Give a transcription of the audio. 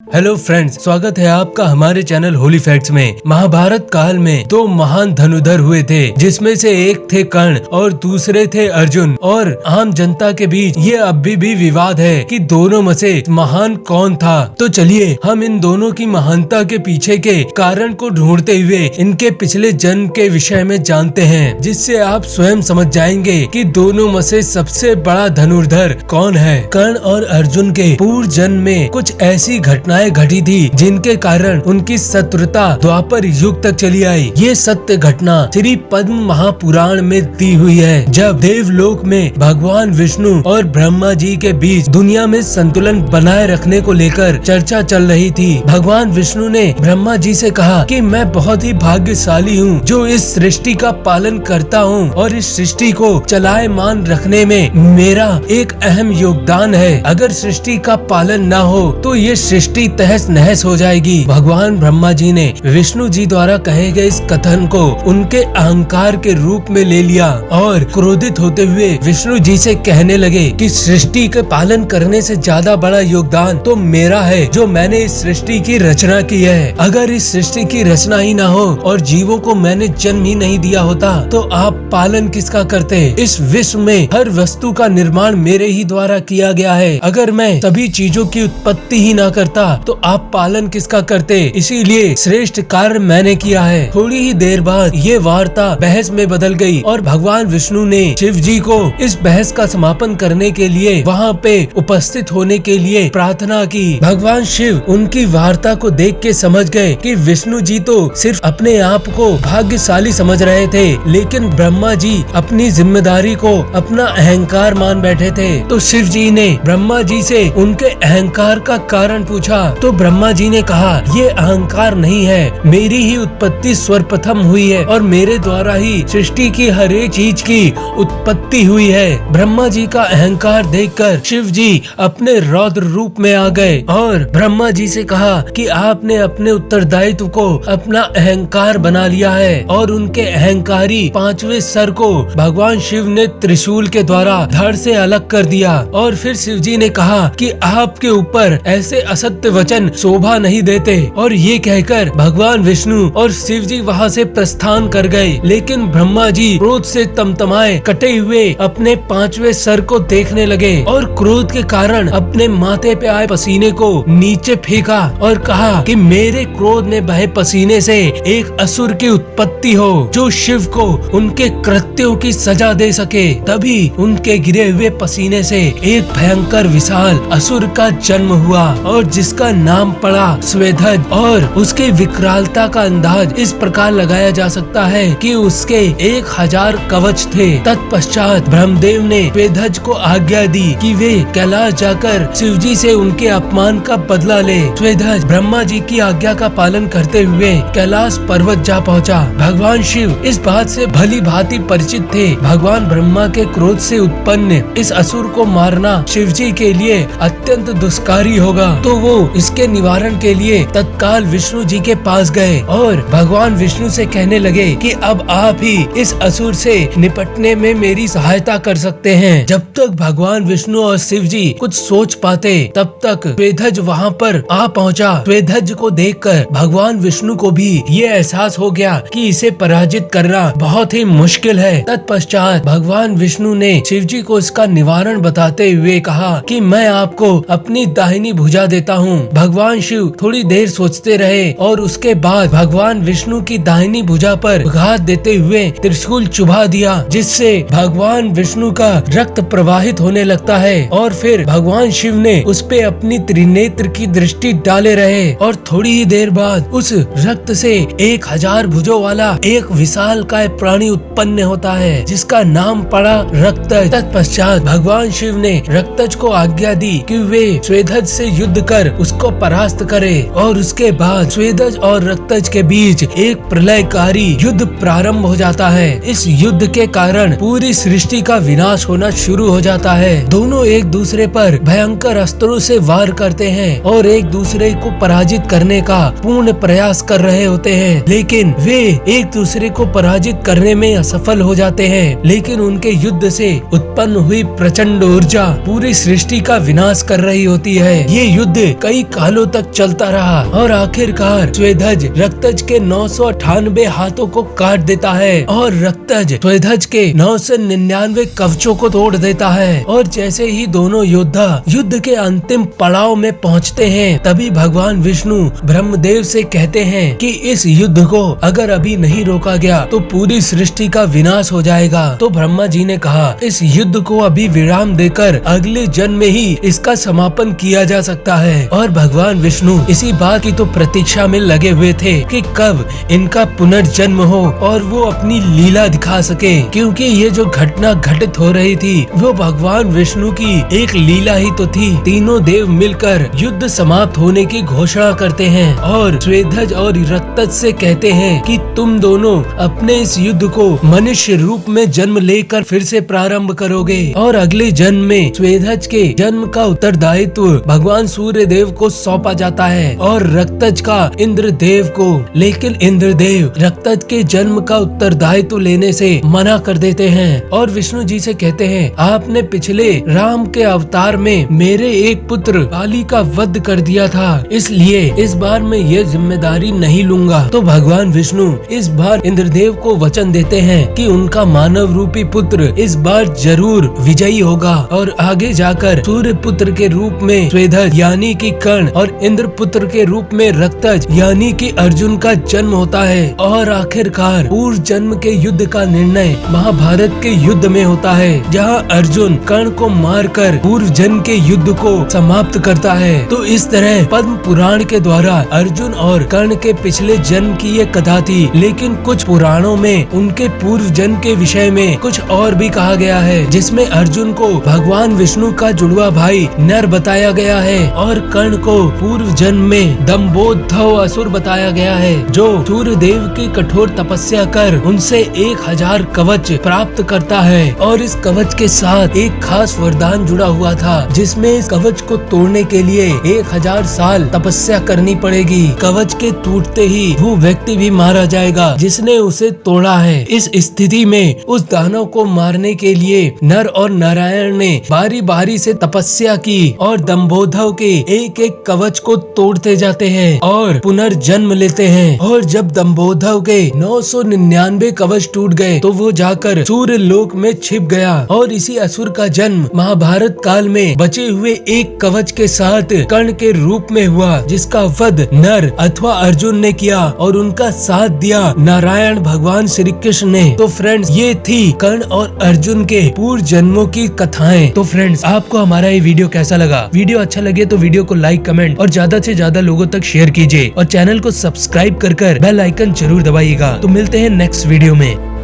Hello friends, स्वागत है आपका हमारे चैनल होली फैक्ट्स में। महाभारत काल में दो महान धनुर्धर हुए थे, जिसमें से एक थे कर्ण और दूसरे थे अर्जुन। और आम जनता के बीच ये अभी भी विवाद है कि दोनों में से महान कौन था। तो चलिए हम इन दोनों की महानता के पीछे के कारण को ढूंढते हुए इनके पिछले जन्म के विषय में जानते हैं, जिससे आप स्वयं समझ जाएंगे कि दोनों में से सबसे बड़ा धनुर्धर कौन है। कर्ण और अर्जुन के पूर्व जन्म में कुछ ऐसी घटनाएं घटी थी जिनके कारण उनकी शत्रुता द्वापर युग तक चली आई। ये सत्य घटना श्री पद्म महापुराण में दी हुई है, जब देवलोक में भगवान विष्णु और ब्रह्मा जी के बीच दुनिया में संतुलन बनाए रखने को लेकर चर्चा चल रही थी। भगवान विष्णु ने ब्रह्मा जी से कहा कि मैं बहुत ही भाग्यशाली हूँ जो इस सृष्टि का पालन करता हूँ और इस सृष्टि को चलायमान रखने में मेरा एक अहम योगदान है। अगर सृष्टि का पालन न हो तो ये सृष्टि तहस नहस हो जाएगी। भगवान ब्रह्मा जी ने विष्णु जी द्वारा कहे गए इस कथन को उनके अहंकार के रूप में ले लिया और क्रोधित होते हुए विष्णु जी से कहने लगे कि सृष्टि के पालन करने से ज्यादा बड़ा योगदान तो मेरा है, जो मैंने इस सृष्टि की रचना की है। अगर इस सृष्टि की रचना ही ना हो और जीवों को मैंने जन्म ही नहीं दिया होता तो आप पालन किसका करते। इस विश्व में हर वस्तु का निर्माण मेरे ही द्वारा किया गया है। अगर मैं सभी चीजों की उत्पत्ति ही ना करता तो आप पालन किसका करते। इसीलिए श्रेष्ठ कार्य मैंने किया है। थोड़ी ही देर बाद ये वार्ता बहस में बदल गई और भगवान विष्णु ने शिव जी को इस बहस का समापन करने के लिए वहाँ पे उपस्थित होने के लिए प्रार्थना की। भगवान शिव उनकी वार्ता को देख के समझ गए कि विष्णु जी तो सिर्फ अपने आप को भाग्यशाली समझ रहे थे, लेकिन ब्रह्मा जी अपनी जिम्मेदारी को अपना अहंकार मान बैठे थे। तो शिव जी ने ब्रह्मा जी से उनके अहंकार का कारण पूछा तो ब्रह्मा जी ने कहा, ये अहंकार नहीं है, मेरी ही उत्पत्ति सर्वप्रथम हुई है और मेरे द्वारा ही सृष्टि की हर एक चीज की उत्पत्ति हुई है। ब्रह्मा जी का अहंकार देखकर शिव जी अपने रौद्र रूप में आ गए और ब्रह्मा जी से कहा कि आपने अपने उत्तरदायित्व को अपना अहंकार बना लिया है। और उनके अहंकारी पांचवें सर को भगवान शिव ने त्रिशूल के द्वारा धड़ से अलग कर दिया। और फिर शिव जी ने कहा कि आपके ऊपर ऐसे असत्य वचन शोभा नहीं देते। और ये कहकर भगवान विष्णु और शिव जी वहाँ से प्रस्थान कर गए। लेकिन ब्रह्मा जी क्रोध से तमतमाए कटे हुए अपने पांचवें सर को देखने लगे और क्रोध के कारण अपने माथे पे आए पसीने को नीचे फेंका और कहा कि मेरे क्रोध में बहे पसीने से एक असुर की उत्पत्ति हो जो शिव को उनके कृत्यों की सजा दे सके। तभी उनके गिरे हुए पसीने से एक भयंकर विशाल असुर का जन्म हुआ और जिसका नाम पड़ा स्वेधज। और उसके विकरालता का अंदाज इस प्रकार लगाया जा सकता है कि उसके 1000 कवच थे। तत्पश्चात ब्रह्मदेव ने स्वेधज को आज्ञा दी कि वे कैलाश जाकर शिवजी से उनके अपमान का बदला ले। स्वेधज ब्रह्मा जी की आज्ञा का पालन करते हुए कैलाश पर्वत जा पहुंचा। भगवान शिव इस बात से भली भांति परिचित थे। भगवान ब्रह्मा के क्रोध से उत्पन्न इस असुर को मारना शिवजी के लिए अत्यंत दुष्कारी होगा, तो वो इसके निवारण के लिए तत्काल विष्णु जी के पास गए और भगवान विष्णु से कहने लगे कि अब आप ही इस असुर से निपटने में मेरी सहायता कर सकते हैं। जब तक भगवान विष्णु और शिव जी कुछ सोच पाते तब तक स्वेधज वहाँ पर आ पहुँचा। स्वेधज को देखकर भगवान विष्णु को भी ये एहसास हो गया कि इसे पराजित करना बहुत ही मुश्किल है। तत्पश्चात भगवान विष्णु ने शिव जी को इसका निवारण बताते हुए कहा कि मैं आपको अपनी दाहिनी भुजा देता हूँ। भगवान शिव थोड़ी देर सोचते रहे और उसके बाद भगवान विष्णु की दाहिनी भुजा पर घात देते हुए त्रिशूल चुभा दिया, जिससे भगवान विष्णु का रक्त प्रवाहित होने लगता है। और फिर भगवान शिव ने उस पे अपनी त्रिनेत्र की दृष्टि डाले रहे और थोड़ी ही देर बाद उस रक्त से 1000 भुजों वाला एक विशाल काय प्राणी उत्पन्न होता है, जिसका नाम पड़ा रक्तज। तत्पश्चात भगवान शिव ने रक्तज को आज्ञा दी कि वे स्वेधज से युद्ध कर उसको परास्त करे। और उसके बाद स्वेधज और रक्तज के बीच एक प्रलयकारी युद्ध प्रारंभ हो जाता है। इस युद्ध के कारण पूरी सृष्टि का विनाश होना शुरू हो जाता है। दोनों एक दूसरे पर भयंकर अस्त्रों से वार करते हैं और एक दूसरे को पराजित करने का पूर्ण प्रयास कर रहे होते हैं, लेकिन वे एक दूसरे को पराजित करने में असफल हो जाते हैं। लेकिन उनके युद्ध से उत्पन्न हुई प्रचंड ऊर्जा पूरी सृष्टि का विनाश कर रही होती है। ये युद्ध कई कालों तक चलता रहा और आखिरकार स्वेदज रक्तज के 998 हाथों को काट देता है और रक्तज स्वेदज के 999 कवचों को तोड़ देता है। और जैसे ही दोनों योद्धा युद्ध के अंतिम पड़ाव में पहुंचते हैं, तभी भगवान विष्णु ब्रह्मदेव से कहते हैं कि इस युद्ध को अगर अभी नहीं रोका गया तो पूरी सृष्टि का विनाश हो जाएगा। तो ब्रह्मा जी ने कहा इस युद्ध को अभी विराम देकर अगले जन्म में ही इसका समापन किया जा सकता है। और भगवान विष्णु इसी बात की तो प्रतीक्षा में लगे हुए थे कि कब इनका पुनर्जन्म हो और वो अपनी लीला दिखा सके, क्योंकि ये जो घटना घटित हो रही थी वो भगवान विष्णु की एक लीला ही तो थी। तीनों देव मिलकर युद्ध समाप्त होने की घोषणा करते हैं और स्वेदज और रक्तज से कहते हैं कि तुम दोनों अपने इस युद्ध को मनुष्य रूप में जन्म लेकर फिर से प्रारंभ करोगे और अगले जन्म में स्वेदज के जन्म का उत्तरदायित्व भगवान सूर्य देव को सौंपा जाता है और रक्तज का इंद्रदेव को। लेकिन इंद्रदेव रक्तज के जन्म का उत्तरदायित्व लेने से मना कर देते हैं और विष्णु जी से कहते हैं आपने पिछले राम के अवतार में मेरे एक पुत्र बाली का वध कर दिया था, इसलिए इस बार मैं ये जिम्मेदारी नहीं लूंगा। तो भगवान विष्णु इस बार इंद्रदेव को वचन देते हैं कि उनका मानव रूपी पुत्र इस बार जरूर विजयी होगा और आगे जाकर सूर्य पुत्र के रूप में स्वेदज यानी कि कर्ण और इंद्र पुत्र के रूप में रक्तज यानी कि अर्जुन का जन्म होता है। और आखिरकार पूर्व जन्म के युद्ध का निर्णय महाभारत के युद्ध में होता है, जहां अर्जुन कर्ण को मारकर पूर्व जन्म के युद्ध को समाप्त करता है। तो इस तरह पद्म पुराण के द्वारा अर्जुन और कर्ण के पिछले जन्म की ये कथा थी। लेकिन कुछ पुराणों में उनके पूर्व जन्म के विषय में कुछ और भी कहा गया है, जिसमें अर्जुन को भगवान विष्णु का जुड़वा भाई नर बताया गया है और कर्ण को पूर्व जन्म में दम्भोद्धव असुर बताया गया है, जो सूर्य देव की कठोर तपस्या कर उनसे 1000 कवच प्राप्त करता है। और इस कवच के साथ एक खास वरदान जुड़ा हुआ था, जिसमें इस कवच को तोड़ने के लिए 1000 साल तपस्या करनी पड़ेगी। कवच के टूटते ही वो व्यक्ति भी मारा जाएगा जिसने उसे तोड़ा है। इस स्थिति में उस दानव को मारने के लिए नर और नारायण ने बारी बारी से तपस्या की और दम्भोद्धव के एक एक कवच को तोड़ते जाते हैं और पुनर्जन्म लेते हैं। और जब दम्भोद्धव के 999 कवच टूट गए तो वो जाकर सूर्य लोक में छिप गया। और इसी असुर का जन्म महाभारत काल में बचे हुए एक कवच के साथ कर्ण के रूप में हुआ, जिसका वध नर अथवा अर्जुन ने किया और उनका साथ दिया नारायण भगवान श्री कृष्ण ने। तो फ्रेंड्स, ये थी कर्ण और अर्जुन के पूर्व जन्मों की कथाएं। तो फ्रेंड्स, आपको हमारा ये वीडियो कैसा लगा? वीडियो अच्छा लगे तो वीडियो को लाइक, कमेंट और ज्यादा से ज्यादा लोगों तक शेयर कीजिए और चैनल को सब्सक्राइब कर बेल आइकन जरूर दबाइएगा। तो मिलते हैं नेक्स्ट वीडियो में।